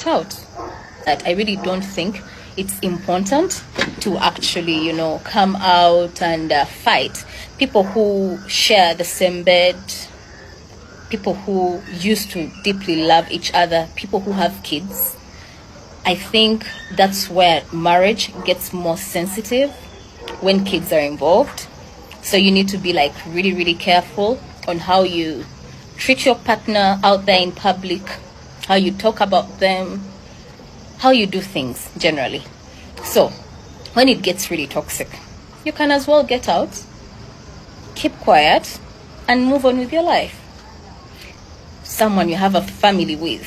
watch out. That I really don't think it's important to actually, come out and fight. People who share the same bed, people who used to deeply love each other, people who have kids. I think that's where marriage gets more sensitive, when kids are involved. So you need to be like really, really careful on how you treat your partner out there in public, how you talk about them, how you do things generally. So when it gets really toxic, you can as well get out, keep quiet, and move on with your life. Someone you have a family with,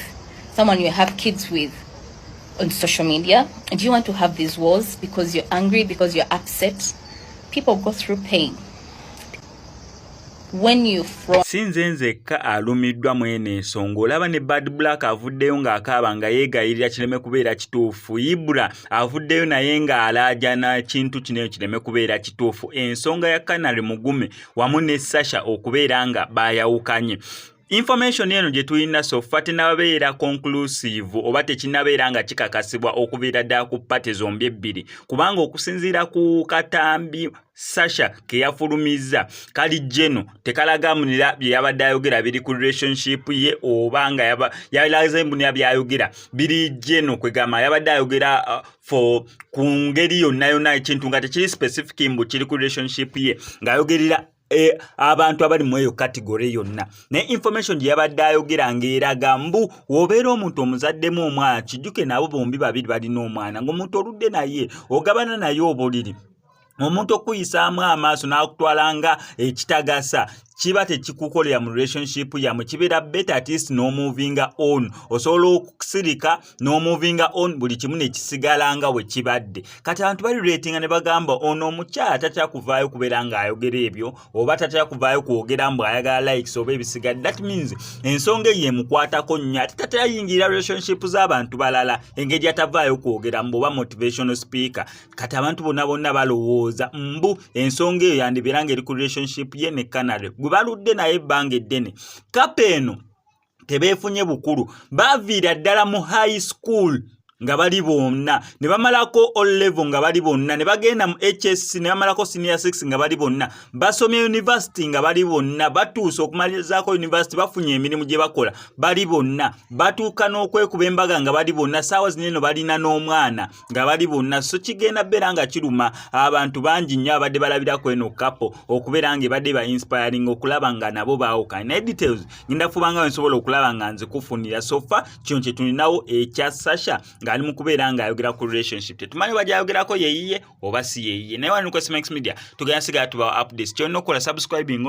someone you have kids with on social media, and you want to have these wars because you're angry, because you're upset. People go through pain. When you from sinze nzekka alumiddwa mwene ensonga olaba ne Bad Black avuddeyo ng'akaaba nga yeegayirira kireme kubeera kituufu. Ibra avuddeyo naye ng'alaajana kintu kino kireme kubeera kituufu. Ensonga ya Canary Mugume wamu ne Sasha okubeera nga baayawukanye. Information eno gye tulina so far tenabeera conclusive oba tekinabeera nga kikakasibwa okubeera ddala ku pate zombi ebbiri, kubanga okusinziira ku katambi Sasha ke yafulumiza kali jeno tekalaga munira bye yabadde ayogera biri ku relationship ye oba nga yalaze mbunira byayogera biri jeno kwegamba yabadde ayogera for ku ngeri yonna ekintu nga tekiri specific mbu kiri ku relationship ye ng'ayogerera abantu abali mu eyo category yonna. Ne information gye yabadde ayogera ng'eraga mbu wobeera omuntu omuzaddemu omwana kijjuke nabo bombi babiri balina omwana ng'omuntu oludde naye ogabana naye obuliri, omuntu okuyisaamu amaaso n'akutwala nga ekitagasa kiba tekikukolera mu relationship yammwe, kibeera better at least no moving on. Osobola okusirika no moving on buli kimu ne kisigala nga bwe kibadde. Kati abantu bali ratinga ne bagamba ono omukyala tatya kuvaayo kubeera ng'ayogera ebyo oba tatya kuvaayo kwogera mbu ayagala likes oba ebisigadde. That means ensonga eyo emukwatako nnyo ate tatya yingira relationship z'abantu balala engeri atavaayo kwogera mbu oba motivational speaker. Kati abantu bonna balowooza mbu ensonga eyo yandibeera ng'eri ku relationship ye ne Canary baludde naye ebbanga eddene. Kapa eno tebeefunye bukulu, baviira ddala mu high school nga bali bonna, ne bamalako O level nga bali bonna, ne bagenda mu HSC ne bamalako senior 6 nga bali bonna, basomye university nga bali bonna, batuuse okumalizaako university bafunye emirimu gye bakola bali bonna, batuuka n'okwekuba embaga nga bali bonna, saawa zineno balina n'omwana nga bali bonna. So kigenda beera nga kiruma abantu bangi nnyo abadde balabirako eno kapo okubeera nga ebadde ba inspiring okulaba nga nabo baawukana. Ne details ngenda fubanga nsobola okulaba nga nze kufunira. So far kino kye tulinawo ekya Sasha ali mu kubeera nga ayogera ku relationship. Tetumanyi bajja ayogerako yeyiye oba si yeyiye. Naye wano ku SMX Media tugenda sigala tubawa updates. Kyonna okukola subscribing